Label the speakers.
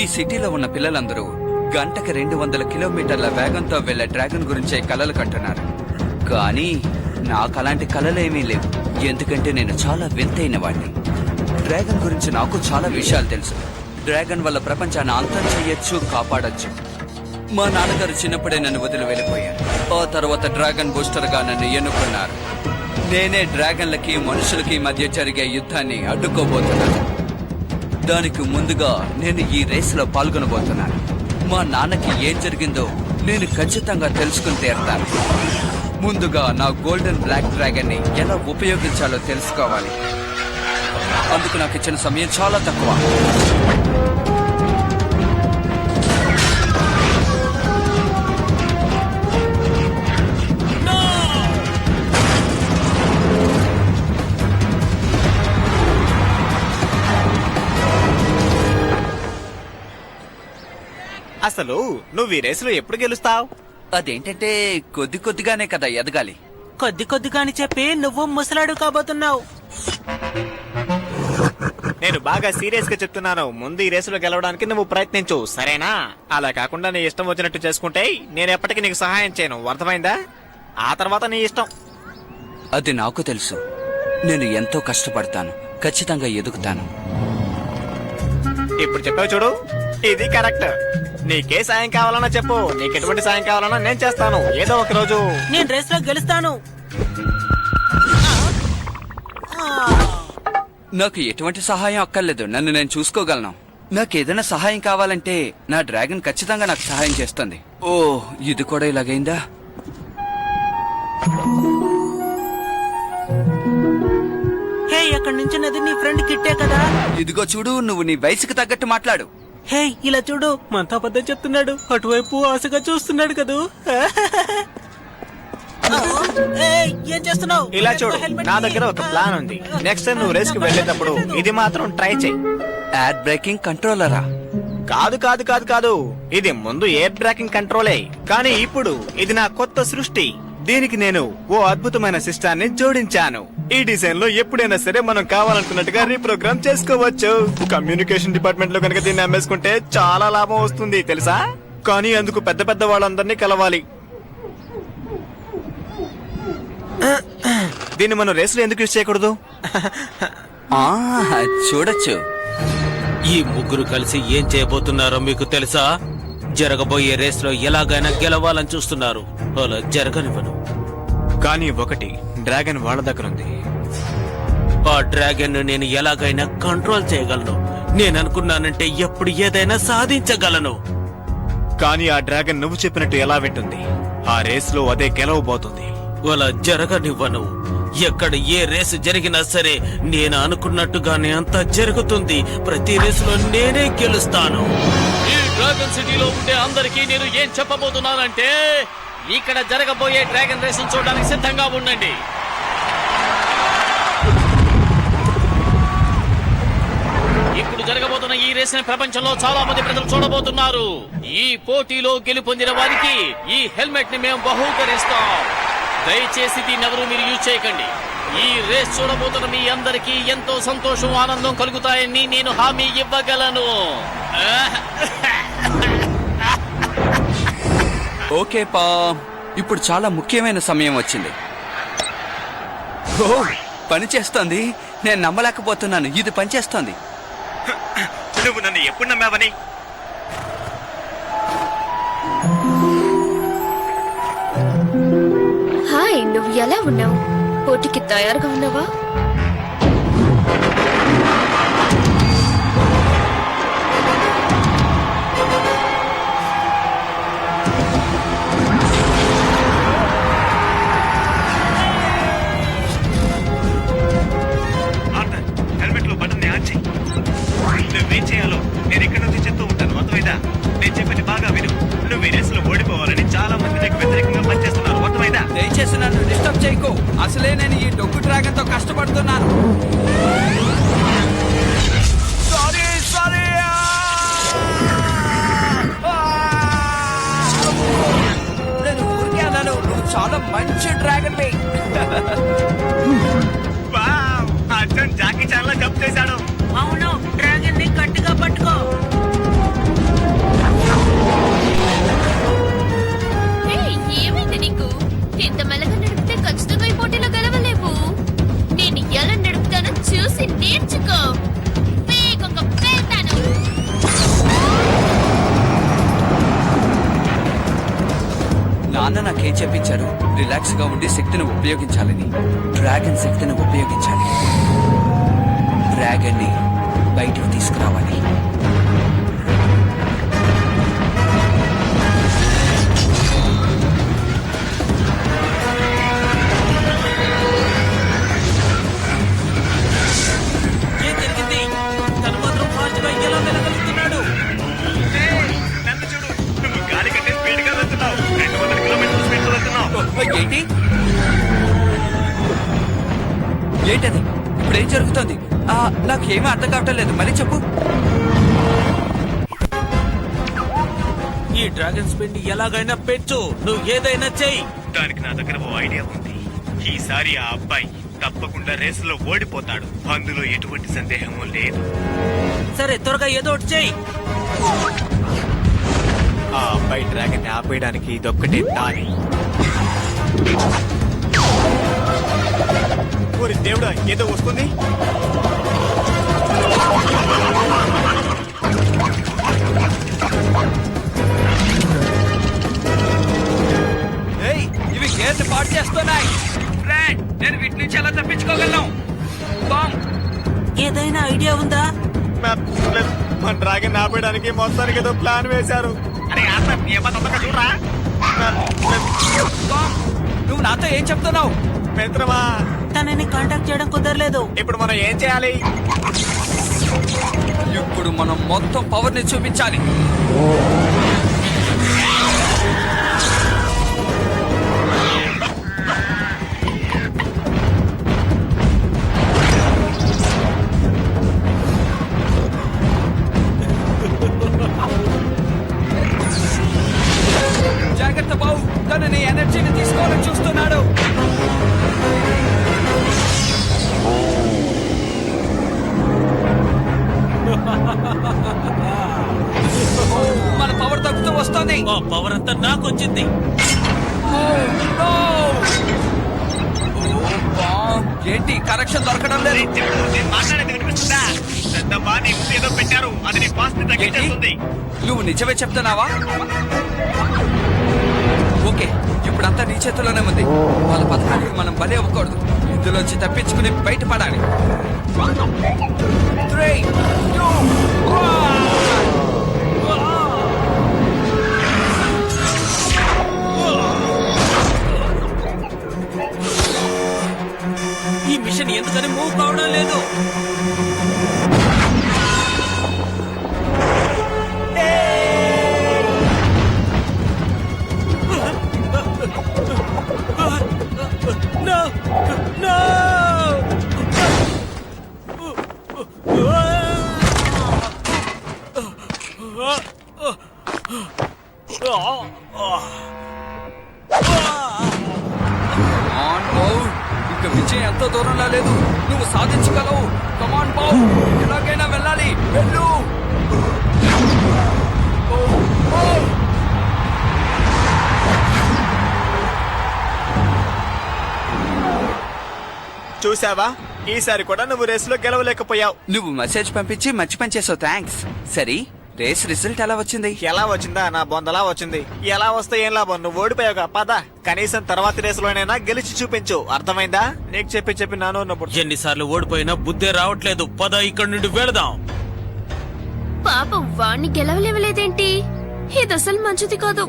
Speaker 1: ఈ సిటీలో ఉన్న పిల్లలందరూ గంటకి 200 కిలోమీటర్ల వేగంతో వెళ్లే డ్రాగన్ గురించే కలలు కంటున్నారు. కానీ నాకు అలాంటి కలలేమీ లేవు, ఎందుకంటే నేను చాలా వింతైన వాడిని. డ్రాగన్ గురించి నాకు చాలా విషయాలు తెలుసు. డ్రాగన్ వల్ల ప్రపంచాన్ని అంతం చెయ్యొచ్చు, కాపాడొచ్చు. మా నాన్నగారు చిన్నప్పుడే నన్ను వదిలి వెళ్ళిపోయారు. ఆ తర్వాత డ్రాగన్ బూస్టర్ గా నన్ను ఎన్నుకున్నారు. నేనే డ్రాగన్లకి మనుషులకి మధ్య జరిగే యుద్ధాన్ని అడ్డుకోబోతున్నాను. దానికి ముందుగా నేను ఈ రేసులో పాల్గొనబోతున్నాను. మా నాన్నకి ఏం జరిగిందో నేను ఖచ్చితంగా తెలుసుకుని తీరుతాను. ముందుగా నా గోల్డెన్ బ్లాక్ డ్రాగన్ ని ఎలా ఉపయోగించాలో తెలుసుకోవాలి. అందుకు నాకు ఇచ్చిన సమయం చాలా తక్కువ.
Speaker 2: అసలు నువ్వు ఈ రేసులో ఎప్పుడు గెలుస్తావు?
Speaker 1: అదేంటంటే కొద్ది కొద్దిగానే కదా ఎదగాలి.
Speaker 3: కొద్ది కొద్దిగాని చెప్పి నువ్వు ముసలాడు కాబోతున్నావు.
Speaker 2: నేను బాగా సీరియస్ గా చెప్తున్నాను. ముందు ఈ రేసులో గెలవడానికి నువ్వు ప్రయత్నించు, సరేనా? అలా కాకుండా నీ ఇష్టం వచ్చినట్టు చేసుకుంటే నేను ఎప్పటికీ నీకు సహాయం చేయను, అర్థమైందా? ఆ తర్వాత నీ ఇష్టం.
Speaker 1: అది నాకు తెలుసు. నేను ఎంతో కష్టపడతాను, ఖచ్చితంగా ఎదుగుతాను.
Speaker 2: ఇప్పుడు చెప్పావు చూడు, ఇది కరెక్ట్. నీకే సాయం కావాలన్నా చెప్పు, నీకు ఎటువంటి సాయం కావాలన్నా నేను చేస్తాను. ఏదో ఒక రోజు
Speaker 3: నేను రేస్ లో గెలుస్తాను.
Speaker 1: నాకు ఎటువంటి సహాయం అక్కర్లేదు, నన్ను నేను చూసుకోగలను. నాకు ఏదైనా సహాయం కావాలంటే నా డ్రాగన్ ఖచ్చితంగా నాకు సహాయం చేస్తుంది. ఓ, ఇది కూడా ఇలాగైందా?
Speaker 3: హే, అక్కడి నుంచి నది నీ ఫ్రెండ్ కిట్టే కదా.
Speaker 1: ఇదిగో చూడు, నువ్వు నీ వయసుకు తగ్గట్టు మాట్లాడు.
Speaker 3: హే, ఇలా చూడు, మనతో అబద్ధం చెప్తున్నాడు. అటువైపు ఆశగా చూస్తున్నాడు కదూ. ఏం చేస్తున్నావు?
Speaker 2: ఇలా చూడు, నా దగ్గర ఒక ప్లాన్ ఉంది. నెక్స్ట్ టైం నువ్వు రేస్ కి వెళ్ళేటప్పుడు ఇది మాత్రం ట్రై చేయి.
Speaker 1: యాడ్ బ్రేకింగ్ కంట్రోలరా?
Speaker 2: కాదు కాదు కాదు కాదు, ఇది ముందు ఎయిర్ బ్రేకింగ్ కంట్రోలే. కానీ ఇప్పుడు ఇది నా కొత్త సృష్టి. దీనికి నేను ఓ అద్భుతమైన సిస్టాన్ని జోడించాను. ఈ డిజైన్ లో ఎప్పుడైనా సరే మనం కావాలనుకున్నట్టుగా రీప్రోగ్రామ్ చేసుకోవచ్చు. కమ్యూనికేషన్ డిపార్ట్మెంట్ లో కనుక దీన్ని అమ్మేసుకుంటే చాలా లాభం వస్తుంది తెలుసా? కానీ అందుకు పెద్ద పెద్ద వాళ్ళందరినీ కలవాలి. దీన్ని మనం రేసులో ఎందుకు యూజ్ చేయకూడదు?
Speaker 1: చూడొచ్చు.
Speaker 4: ఈ ముగ్గురు కలిసి ఏం చేయబోతున్నారో మీకు తెలుసా? జరగబోయే రేస్ లో ఎలాగైనా గెలవాలని చూస్తున్నారు. అలా జరగనివ్వను.
Speaker 2: కానీ ఒకటి, డ్రాగన్ వాళ్ళ దగ్గర ఉంది.
Speaker 4: ఆ డ్రాగన్ నేను ఎలాగైనా కంట్రోల్ చేయగలను. నేను అనుకున్నానంటే ఎప్పుడు ఏదైనా సాధించగలను.
Speaker 2: కానీ ఆ డ్రాగన్ నువ్వు చెప్పినట్టు ఎలా వింటుంది? ఆ రేస్ లో అదే గెలవబోతుంది.
Speaker 4: అలా జరగనివ్వను. ఎక్కడ ఏ రేసు జరిగినా సరే నేను అనుకున్నట్టుగానే అంతా జరుగుతుంది. ప్రతి రేసులో నేనే గెలుస్తాను.
Speaker 5: ఈ డ్రాగన్ సిటీలో ఉండే అందరికీ నేను ఏం చెప్పబోతున్నానంటే, ఇక్కడ జరగబోయే డ్రాగన్ రేసును చూడడానికి సిద్ధంగా ఉండండి. ఇప్పుడు జరగబోతున్న ఈ రేసుని ప్రపంచంలో చాలా మంది ప్రజలు చూడబోతున్నారు. ఈ పోటీలో గెలుపొందిన వారికి ఈ హెల్మెట్ ని మేము బహూకరిస్తాం. దయచేసి దీన్ని ఎవరు మీరు యూజ్ చేయకండి. ఈ రేస్ చూడబోతున్న మీ అందరికీ ఎంతో సంతోషం, ఆనందం కలుగుతాయని నేను హామీ ఇవ్వగలను.
Speaker 1: ఓకే పా, ఇప్పుడు చాలా ముఖ్యమైన సమయం వచ్చింది. ఓ, పనిచేస్తోంది. నేను నమ్మలేకపోతున్నాను, ఇది పనిచేస్తోంది.
Speaker 2: నువ్వు నన్ను ఎప్పుడు నమ్మావని?
Speaker 6: హాయ్, నువ్వు ఎలా ఉన్నావు? పోటీకి తయారుగా ఉన్నావా?
Speaker 2: హెల్మెట్ లో బటన్ ఆన్ చేయి. నువ్వేం చేయాలో నేను ఇక్కడ నుంచి చెప్తూ ఉంటాను, అర్థమైందా? నేను చెప్పింది బాగా విను. నువ్వు ఈ రేసులో ఓడిపోవాలని చాలా మంది నీకు వ్యతిరేకంగా పనిచేస్తున్నారు, అర్థమైందా?
Speaker 1: దయచేసి నన్ను డిస్టర్బ్ చేయకు. అసలే నేను ఈ డొక్కు డ్రాగన్ తో కష్టపడుతున్నాను. నాన్న నాకేం చెప్పించారు? రిలాక్స్ గా ఉండి శక్తిని ఉపయోగించాలని. డ్రాగన్ శక్తిని ఉపయోగించాలి. డ్రాగన్ ని బయటకు తీసుకురావాలి.
Speaker 4: ఏం జరిగింది? తను మాత్రం ఫాస్ట్ గా ఎలా వెళ్ళగలుగుతున్నాడు?
Speaker 2: నన్ను చూడు, నువ్వు గాలి కంటే స్పీడ్ గా వెళ్తున్నావు. 200 కిలోమీటర్ల స్పీడ్ తో వెళ్తున్నావు.
Speaker 1: ఏంటి ఏంటది? ఇప్పుడు ఏం జరుగుతుంది? నాకేమీ అర్థం కావటం లేదు. మళ్ళీ చెప్పు.
Speaker 4: ఈ డ్రాగన్ స్పిన్ ఎలాగైనా పెంచు. నువ్వు ఏదైనా చెయ్యి.
Speaker 2: దానికి నా దగ్గర ఓ ఐడియా ఉంది. ఈసారి ఆ అబ్బాయి తప్పకుండా రేసులో ఓడిపోతాడు. అందులో ఎటువంటి సందేహము లేదు.
Speaker 4: సరే, త్వరగా ఏదో ఒకటి చెయ్యి.
Speaker 2: ఆ అబ్బాయి డ్రాగన్ ని ఆపేయడానికి ఇదొక్కటే దారి. ఓరి దేవుడా, ఏదో వస్తుంది.
Speaker 1: ఏయ్, ఇవి గేర్లు పాడు చేస్తున్నాయి. ఫ్రెండ్, నేను వీటి నుంచి ఎలా తప్పించుకోగలను? బామ్.
Speaker 4: ఏదైనా ఐడియా ఉందా?
Speaker 2: మన డ్రాగన్ ఆపేయడానికి మొత్తానికి ఏదో ప్లాన్ వేశారు. అరే చూడరా.
Speaker 1: బామ్, నువ్వు నాతో ఏం చెప్తున్నావు?
Speaker 2: మిత్రమా,
Speaker 4: తనని కాంటాక్ట్ చేయడం కుదరలేదు.
Speaker 2: ఇప్పుడు మనం ఏం చేయాలి?
Speaker 1: ఇప్పుడు మనం మొత్తం పవర్ ని చూపించాలి. జాగ్రత్త బావు, తను నీ ఎనర్జీని తీసుకోవాలని చూస్తున్నాడు. మన పవర్ తగ్గుతూ వస్తుంది.
Speaker 4: ఆ పవర్ అంతా నాకు వచ్చింది.
Speaker 1: ఏంటి కరెక్షన్ దొరకడం లేదు?
Speaker 2: నేను మాట్లాడేది వినిపిస్తుందా? పెద్దమ్మా, నీ ముందు ఏదో పెట్టారు. అది నీ ఫాస్ట్ ని తగ్గించేస్తుంది.
Speaker 1: నువ్వు నిజమే చెప్తున్నావా? ఓకే, ఇప్పుడంతా నీ చేతుల్లోనే ఉంది. వాళ్ళ పథకానికి మనం బలి అవ్వకూడదు. ఇందులోంచి తప్పించుకుని బయటపడాలి. 3, 2, 1.
Speaker 4: ఈ మిషన్ ఎందుకని మూవ్ కావడం లేదు? No! No!
Speaker 1: ఆన్ బావ్, ఇక విజయం ఎంతో దూరంలో లేదు. నువ్వు సాధించగలవు. కమాన్ బావ్, ఎలాగైనా వెళ్ళాలి. వెళ్ళు.
Speaker 2: చూసావా, ఈసారి కూడా నువ్వు రేసులో గెలవలేకపోయావు.
Speaker 1: నువ్వు మెసేజ్ పంపించి మంచి పని చేసావు. థ్యాంక్స్. సరే, రేస్ రిజల్ట్ ఎలా వచ్చింది?
Speaker 2: ఎలా వచ్చిందా? నా బొందలా వచ్చింది. ఎలా వస్తే ఏం లాభం? నువ్వు ఓడిపోయావుగా. పద, కనీసం తర్వాత రేసులోనైనా గెలిచి చూపించు. అర్థమైందా? నీకు చెప్పి చెప్పి నాను ఉన్నప్పుడు.
Speaker 4: ఎన్నిసార్లు ఓడిపోయినా బుద్ధే రావట్లేదు. పద, ఇక్కడి నుండి వెళదాం.
Speaker 6: పాపం వాణ్ణి గెలవలేవలేదేంటి? ఇది అసలు మంచిది కాదు.